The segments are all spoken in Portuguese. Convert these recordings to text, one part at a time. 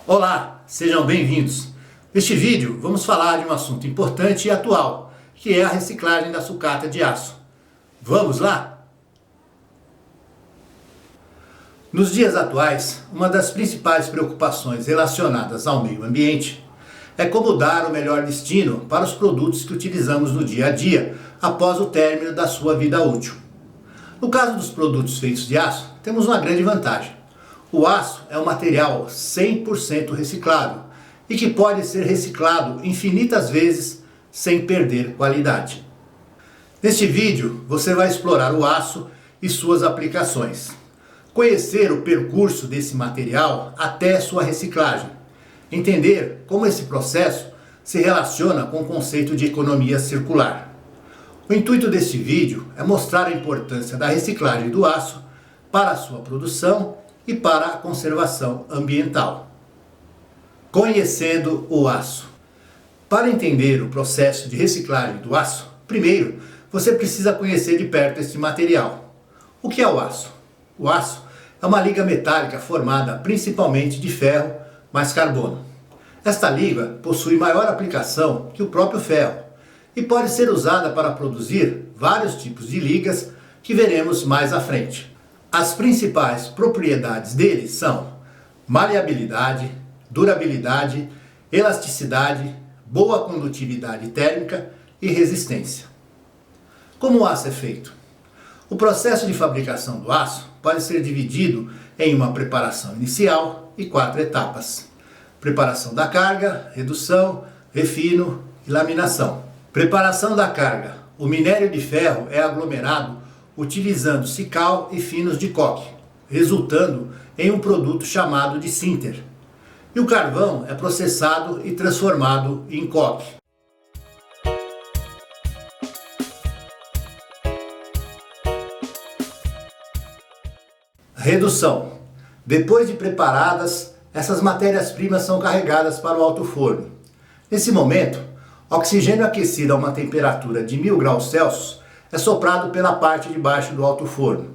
Olá, sejam bem-vindos. Neste vídeo vamos falar de um assunto importante e atual, que é a reciclagem da sucata de aço. Vamos lá? Nos dias atuais, uma das principais preocupações relacionadas ao meio ambiente é como dar o melhor destino para os produtos que utilizamos no dia a dia após o término da sua vida útil. No caso dos produtos feitos de aço, temos uma grande vantagem. O aço é um material 100% reciclável e que pode ser reciclado infinitas vezes sem perder qualidade. Neste vídeo você vai explorar o aço e suas aplicações, conhecer o percurso desse material até sua reciclagem, entender como esse processo se relaciona com o conceito de economia circular. O intuito deste vídeo é mostrar a importância da reciclagem do aço para a sua produção e para a conservação ambiental. Conhecendo o aço. Para entender o processo de reciclagem do aço, primeiro você precisa conhecer de perto este material. O que é o aço? O aço é uma liga metálica formada principalmente de ferro mais carbono. Esta liga possui maior aplicação que o próprio ferro e pode ser usada para produzir vários tipos de ligas que veremos mais à frente. As principais propriedades dele são maleabilidade, durabilidade, elasticidade, boa condutividade térmica e resistência. Como o aço é feito? O processo de fabricação do aço pode ser dividido em uma preparação inicial e 4 etapas. Preparação da carga, redução, refino e laminação. Preparação da carga. O minério de ferro é aglomerado utilizando cical e finos de coque, resultando em um produto chamado de sinter. E o carvão é processado e transformado em coque. Redução. Depois de preparadas, essas matérias-primas são carregadas para o alto forno. Nesse momento, oxigênio aquecido a uma temperatura de 1000 graus Celsius é soprado pela parte de baixo do alto forno.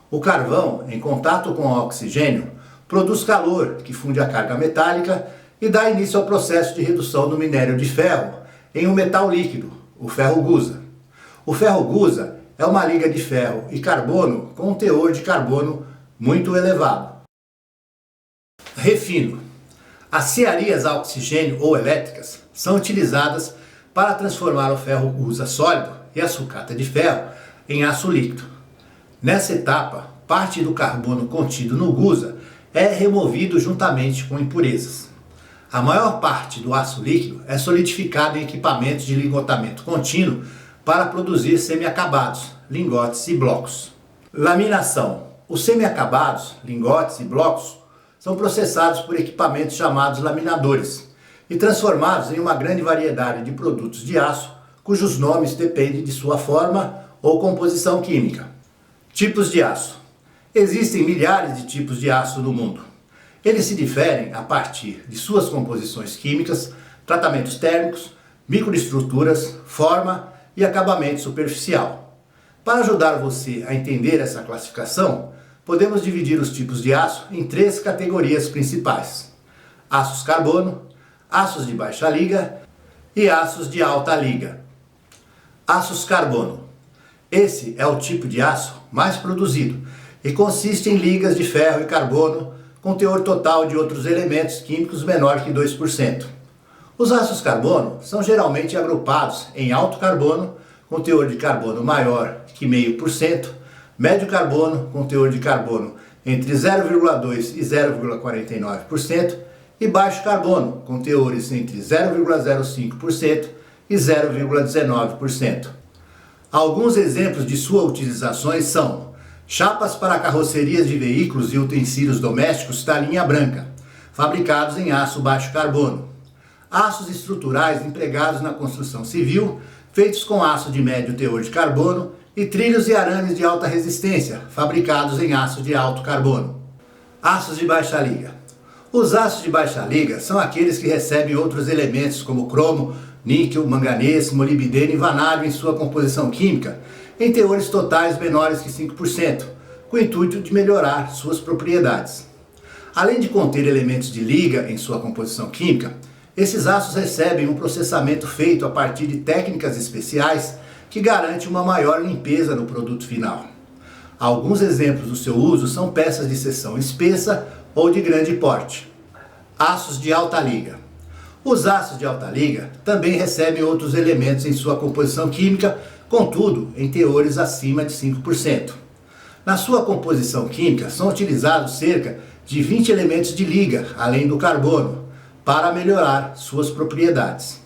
O carvão, em contato com o oxigênio, produz calor que funde a carga metálica e dá início ao processo de redução do minério de ferro em um metal líquido, o ferro-gusa. O ferro-gusa é uma liga de ferro e carbono com um teor de carbono muito elevado. Refino. As cearias a oxigênio ou elétricas são utilizadas para transformar o ferro-gusa sólido e a sucata de ferro em aço líquido. Nessa etapa, parte do carbono contido no gusa é removido juntamente com impurezas. A maior parte do aço líquido é solidificado em equipamentos de lingotamento contínuo para produzir semi-acabados, lingotes e blocos. Laminação. Os semi-acabados, lingotes e blocos são processados por equipamentos chamados laminadores e transformados em uma grande variedade de produtos de aço cujos nomes dependem de sua forma ou composição química. Tipos de aço. Existem milhares de tipos de aço no mundo. Eles se diferem a partir de suas composições químicas, tratamentos térmicos, microestruturas, forma e acabamento superficial. Para ajudar você a entender essa classificação, podemos dividir os tipos de aço em 3 categorias principais: aços carbono, aços de baixa liga e aços de alta liga. Aços carbono. Esse é o tipo de aço mais produzido e consiste em ligas de ferro e carbono com teor total de outros elementos químicos menor que 2%. Os aços carbono são geralmente agrupados em alto carbono com teor de carbono maior que 0,5%, médio carbono com teor de carbono entre 0,2% e 0,49% e baixo carbono com teores entre 0,05% e 0,19%. Alguns exemplos de suas utilizações são chapas para carrocerias de veículos e utensílios domésticos da linha branca, fabricados em aço baixo carbono. Aços estruturais empregados na construção civil, feitos com aço de médio teor de carbono, e trilhos e arames de alta resistência, fabricados em aço de alto carbono. Aços de baixa liga. Os aços de baixa liga são aqueles que recebem outros elementos como cromo, níquel, manganês, molibdênio e vanádio em sua composição química, em teores totais menores que 5%, com o intuito de melhorar suas propriedades. Além de conter elementos de liga em sua composição química, esses aços recebem um processamento feito a partir de técnicas especiais que garante uma maior limpeza no produto final. Alguns exemplos do seu uso são peças de seção espessa ou de grande porte. Aços de alta liga. Os aços de alta liga também recebem outros elementos em sua composição química, contudo em teores acima de 5%. Na sua composição química são utilizados cerca de 20 elementos de liga, além do carbono, para melhorar suas propriedades.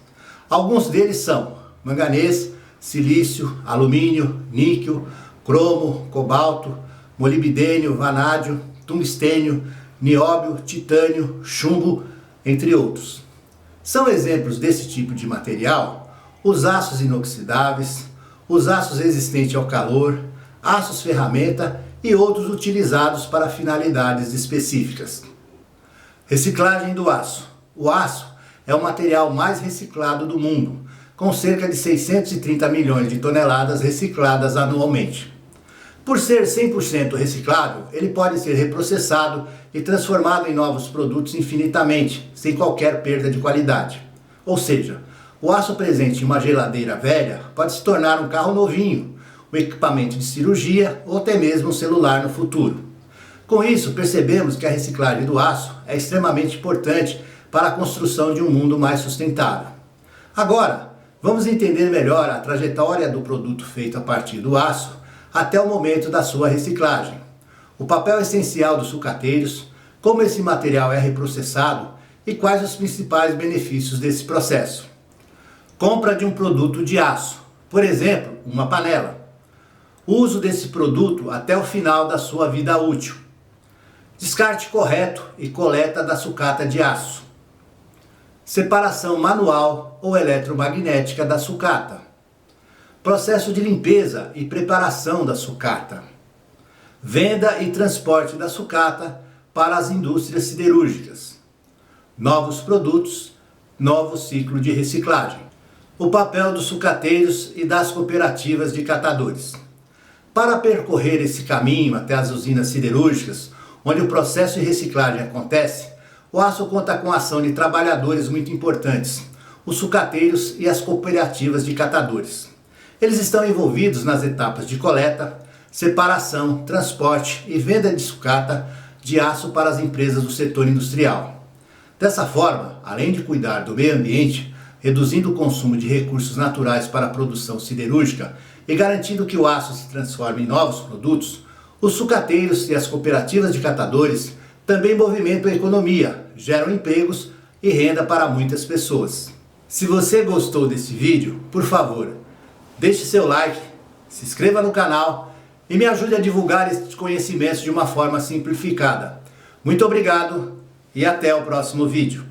Alguns deles são manganês, silício, alumínio, níquel, cromo, cobalto, molibdênio, vanádio, tungstênio, nióbio, titânio, chumbo, entre outros. São exemplos desse tipo de material os aços inoxidáveis, os aços resistentes ao calor, aços ferramenta e outros utilizados para finalidades específicas. Reciclagem do aço. O aço é o material mais reciclado do mundo, com cerca de 630 milhões de toneladas recicladas anualmente. Por ser 100% reciclável, ele pode ser reprocessado e transformado em novos produtos infinitamente, sem qualquer perda de qualidade. Ou seja, o aço presente em uma geladeira velha pode se tornar um carro novinho, um equipamento de cirurgia ou até mesmo um celular no futuro. Com isso, percebemos que a reciclagem do aço é extremamente importante para a construção de um mundo mais sustentável. Agora, vamos entender melhor a trajetória do produto feito a partir do aço até o momento da sua reciclagem. O papel essencial dos sucateiros, como esse material é reprocessado e quais os principais benefícios desse processo. Compra de um produto de aço, por exemplo, uma panela. Uso desse produto até o final da sua vida útil. Descarte correto e coleta da sucata de aço. Separação manual ou eletromagnética da sucata. Processo de limpeza e preparação da sucata. Venda e transporte da sucata para as indústrias siderúrgicas. Novos produtos, novo ciclo de reciclagem. O papel dos sucateiros e das cooperativas de catadores. Para percorrer esse caminho até as usinas siderúrgicas, onde o processo de reciclagem acontece, o aço conta com a ação de trabalhadores muito importantes, os sucateiros e as cooperativas de catadores. Eles estão envolvidos nas etapas de coleta, separação, transporte e venda de sucata de aço para as empresas do setor industrial. Dessa forma, além de cuidar do meio ambiente, reduzindo o consumo de recursos naturais para a produção siderúrgica e garantindo que o aço se transforme em novos produtos, os sucateiros e as cooperativas de catadores também movimentam a economia, geram empregos e renda para muitas pessoas. Se você gostou desse vídeo, por favor, deixe seu like, se inscreva no canal e me ajude a divulgar estes conhecimentos de uma forma simplificada. Muito obrigado e até o próximo vídeo.